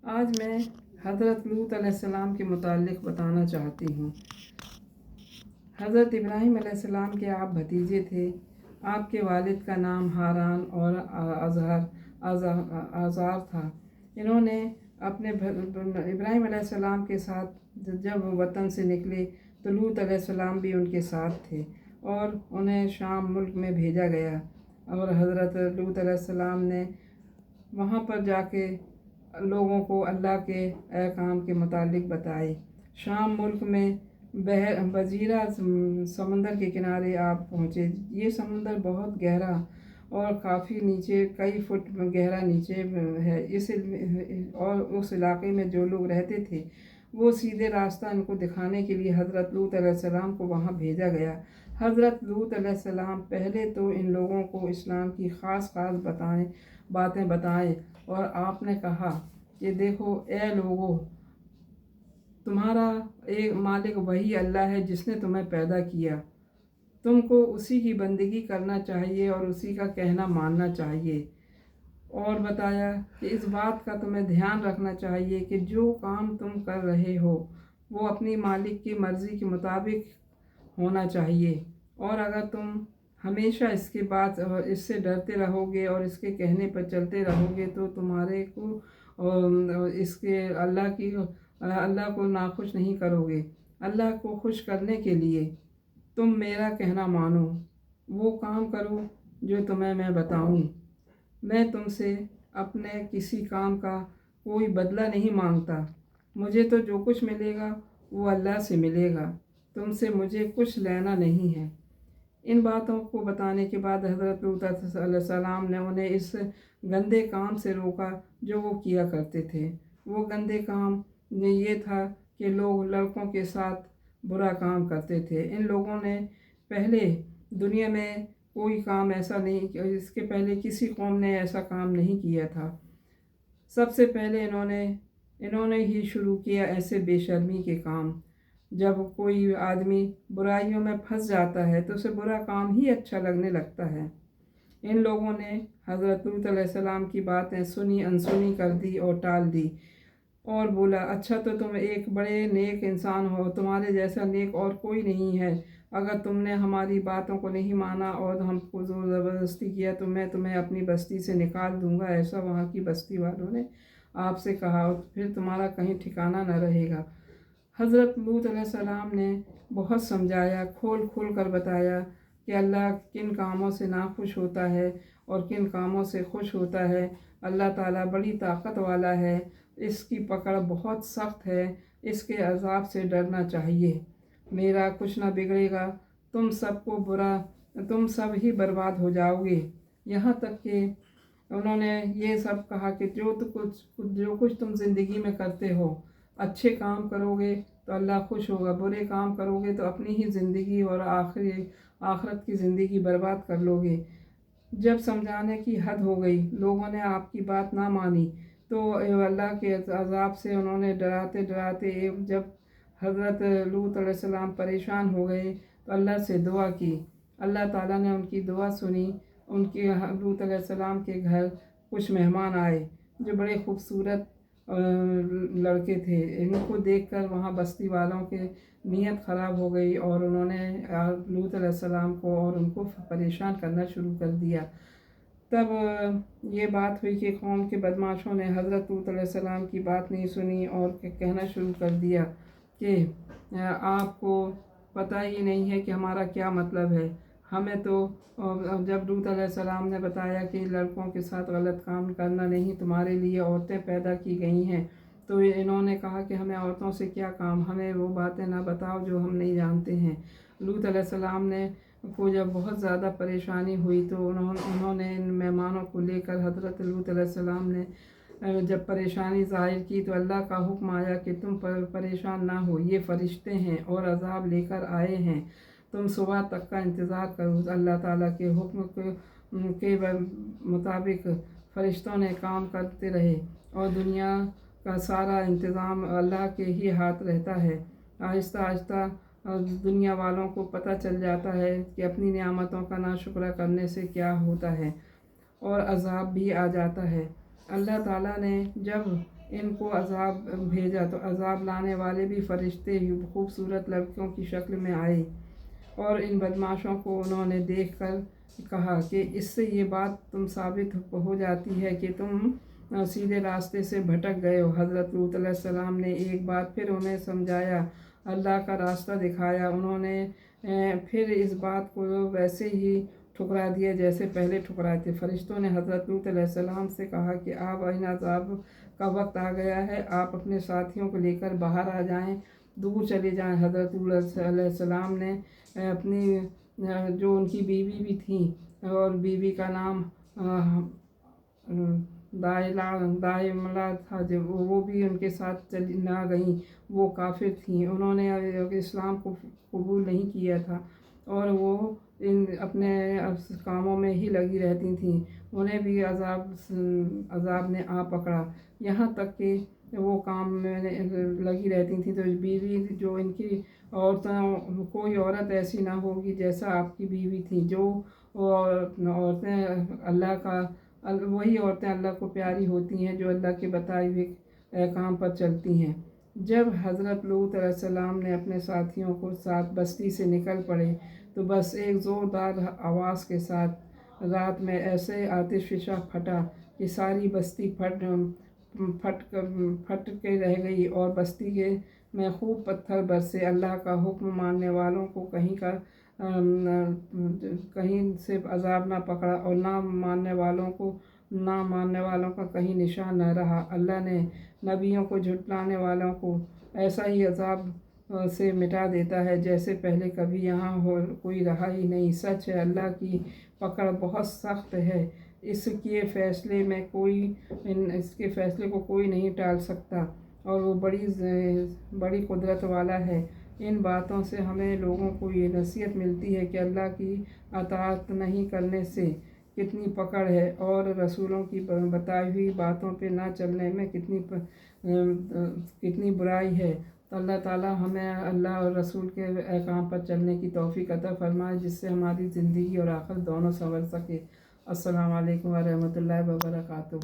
آج میں حضرت لوط علیہ السلام کے متعلق بتانا چاہتی ہوں۔ حضرت ابراہیم علیہ السلام کے آپ بھتیجے تھے۔ آپ کے والد کا نام ہاران اور آزار تھا۔ انہوں نے اپنے ابراہیم علیہ السلام کے ساتھ جب وطن سے نکلے تو لوط علیہ السلام بھی ان کے ساتھ تھے اور انہیں شام ملک میں بھیجا گیا، اور حضرت لوط علیہ السلام نے وہاں پر جا کے لوگوں کو اللہ کے احکام کے متعلق بتائے۔ شام ملک میں بجیرہ سمندر کے کنارے آپ پہنچے۔ یہ سمندر بہت گہرا اور کافی نیچے، کئی فٹ گہرا نیچے ہے۔ اور اس علاقے میں جو لوگ رہتے تھے وہ سیدھے راستہ ان کو دکھانے کے لیے حضرت لوط علیہ السلام کو وہاں بھیجا گیا۔ حضرت لوط علیہ السلام پہلے تو ان لوگوں کو اسلام کی خاص باتیں بتائیں، اور آپ نے کہا کہ دیکھو اے لوگو، تمہارا ایک مالک وہی اللہ ہے جس نے تمہیں پیدا کیا۔ تم کو اسی کی بندگی کرنا چاہیے اور اسی کا کہنا ماننا چاہیے۔ اور بتایا کہ اس بات کا تمہیں دھیان رکھنا چاہیے کہ جو کام تم کر رہے ہو وہ اپنی مالک کی مرضی کے مطابق ہونا چاہیے، اور اگر تم ہمیشہ اس سے ڈرتے رہو گے اور اس کے کہنے پر چلتے رہو گے تو تمہارے کو اللہ کو ناخوش نہیں کرو گے۔ اللہ کو خوش کرنے کے لیے تم میرا کہنا مانو، وہ کام کرو جو تمہیں میں بتاؤں۔ میں تم سے اپنے کسی کام کا کوئی بدلہ نہیں مانگتا۔ مجھے تو جو کچھ ملے گا وہ اللہ سے ملے گا، تم سے مجھے کچھ لینا نہیں ہے۔ ان باتوں کو بتانے کے بعد حضرت لوط علیہ السلام نے انہیں اس گندے کام سے روکا جو وہ کیا کرتے تھے۔ وہ گندے کام یہ تھا کہ لوگ لڑکوں کے ساتھ برا کام کرتے تھے۔ ان لوگوں نے پہلے دنیا میں کوئی کام ایسا نہیں، اس کے پہلے کسی قوم نے ایسا کام نہیں کیا تھا۔ سب سے پہلے انہوں نے ہی شروع کیا ایسے بے شرمی کے کام۔ جب کوئی آدمی برائیوں میں پھنس جاتا ہے تو اسے برا کام ہی اچھا لگنے لگتا ہے۔ ان لوگوں نے حضرت لوط علیہ السلام کی باتیں سنی انسنی کر دی اور ٹال دی، اور بولا اچھا تو تم ایک بڑے نیک انسان ہو، تمہارے جیسا نیک اور کوئی نہیں ہے۔ اگر تم نے ہماری باتوں کو نہیں مانا اور ہم کو زور زبردستی کیا تو میں تمہیں اپنی بستی سے نکال دوں گا، ایسا وہاں کی بستی والوں نے آپ سے کہا، اور پھر تمہارا کہیں ٹھکانہ نہ رہے گا۔ حضرت لوط علیہ السلام نے بہت سمجھایا، کھول کھول کر بتایا کہ اللہ کن کاموں سے ناخوش ہوتا ہے اور کن کاموں سے خوش ہوتا ہے۔ اللہ تعالیٰ بڑی طاقت والا ہے، اس کی پکڑ بہت سخت ہے، اس کے عذاب سے ڈرنا چاہیے۔ میرا کچھ نہ بگڑے گا، تم سب ہی برباد ہو جاؤ گے۔ یہاں تک کہ انہوں نے یہ سب کہا کہ جو کچھ تم زندگی میں کرتے ہو، اچھے کام کرو گے تو اللہ خوش ہوگا، برے کام کرو گے تو اپنی ہی زندگی اور آخرت کی زندگی برباد کر لو گے۔ جب سمجھانے کی حد ہو گئی، لوگوں نے آپ کی بات نہ مانی تو اللہ کے عذاب سے انہوں نے ڈراتے ڈراتے جب حضرت لوط علیہ السلام پریشان ہو گئے تو اللہ سے دعا کی۔ اللہ تعالیٰ نے ان کی دعا سنی۔ لوط علیہ السلام کے گھر کچھ مہمان آئے جو بڑے خوبصورت لڑکے تھے۔ ان کو دیکھ کر وہاں بستی والوں کے نیت خراب ہو گئی اور انہوں نے لوط علیہ السلام کو اور ان کو پریشان کرنا شروع کر دیا۔ تب یہ بات ہوئی کہ قوم کے بدماشوں نے حضرت لوط علیہ السلام کی بات نہیں سنی اور کہنا شروع کر دیا کہ آپ کو پتہ ہی نہیں ہے کہ ہمارا کیا مطلب ہے۔ ہمیں تو جب لوط علیہ السلام نے بتایا کہ لڑکوں کے ساتھ غلط کام کرنا نہیں، تمہارے لیے عورتیں پیدا کی گئی ہیں، تو انہوں نے کہا کہ ہمیں عورتوں سے کیا کام، ہمیں وہ باتیں نہ بتاؤ جو ہم نہیں جانتے ہیں۔ لوط علیہ السلام کو جب بہت زیادہ پریشانی ہوئی تو انہوں نے ان مہمانوں کو لے کر حضرت لوط علیہ السلام نے جب پریشانی ظاہر کی تو اللہ کا حکم آیا کہ تم پریشان نہ ہو، یہ فرشتے ہیں اور عذاب لے کر آئے ہیں، تم صبح تک کا انتظار کرو۔ اللہ تعالیٰ کے حکم کے مطابق فرشتوں نے کام کرتے رہے، اور دنیا کا سارا انتظام اللہ کے ہی ہاتھ رہتا ہے۔ آہستہ آہستہ دنیا والوں کو پتہ چل جاتا ہے کہ اپنی نعمتوں کا ناشکرہ کرنے سے کیا ہوتا ہے، اور عذاب بھی آ جاتا ہے۔ اللہ تعالیٰ نے جب ان کو عذاب بھیجا تو عذاب لانے والے بھی فرشتے خوبصورت لڑکیوں کی شکل میں آئے، اور ان بدماشوں کو انہوں نے دیکھ کر کہا کہ اس سے یہ بات تم ثابت ہو جاتی ہے کہ تم سیدھے راستے سے بھٹک گئے ہو۔ حضرت لوط علیہ السلام نے ایک بار پھر انہیں سمجھایا، اللہ کا راستہ دکھایا۔ انہوں نے پھر اس بات کو ویسے ہی ٹھکرا دیا جیسے پہلے ٹھکرائے تھے۔ فرشتوں نے حضرت لوط علیہ السلام سے کہا کہ اب ان عذاب کا وقت آ گیا ہے، آپ اپنے ساتھیوں کو لے کر باہر آ جائیں، دور چلے جائیں۔ حضرت لوط علیہ السلام نے اپنی جو ان کی بیوی بھی تھیں، اور بیوی کا نام دائملہ تھا، جب وہ بھی ان کے ساتھ نہ گئیں، وہ کافر تھیں، انہوں نے اسلام کو قبول نہیں کیا تھا، اور وہ اپنے کاموں میں ہی لگی رہتی تھیں، انہیں بھی عذاب نے آ پکڑا، یہاں تک کہ وہ کام میں لگی رہتی تھیں۔ تو بیوی جو ان کی عورتوں، کوئی عورت ایسی نہ ہوگی جیسا آپ کی بیوی تھی، جو عورتیں وہی عورتیں اللہ کو پیاری ہوتی ہیں جو اللہ کے بتائے ہوئے احکام پر چلتی ہیں۔ جب حضرت لوط علیہ السلام نے اپنے ساتھیوں کو ساتھ بستی سے نکل پڑے تو بس ایک زوردار آواز کے ساتھ رات میں ایسے آتش فشاں پھٹا کہ ساری بستی پھٹ کے رہ گئی، اور بستی میں خوب پتھر برسے۔ اللہ کا حکم ماننے والوں کو کہیں سے عذاب نہ پکڑا، اور نہ ماننے والوں کا کہیں نشان نہ رہا۔ اللہ نے نبیوں کو جھٹلانے والوں کو ایسا ہی عذاب سے مٹا دیتا ہے جیسے پہلے کبھی یہاں کوئی رہا ہی نہیں۔ سچ ہے، اللہ کی پکڑ بہت سخت ہے، اس کے فیصلے کو کوئی نہیں ٹال سکتا، اور وہ بڑی قدرت والا ہے۔ ان باتوں سے ہمیں لوگوں کو یہ نصیحت ملتی ہے کہ اللہ کی اطاعت نہیں کرنے سے کتنی پکڑ ہے، اور رسولوں کی بتائی ہوئی باتوں پہ نہ چلنے میں کتنی برائی ہے۔ تو اللہ تعالیٰ ہمیں اللہ اور رسول کے احکام پر چلنے کی توفیق عطا فرمائے، جس سے ہماری زندگی اور آخرت دونوں سنور سکے۔ السلام علیکم ورحمۃ اللہ وبرکاتہ۔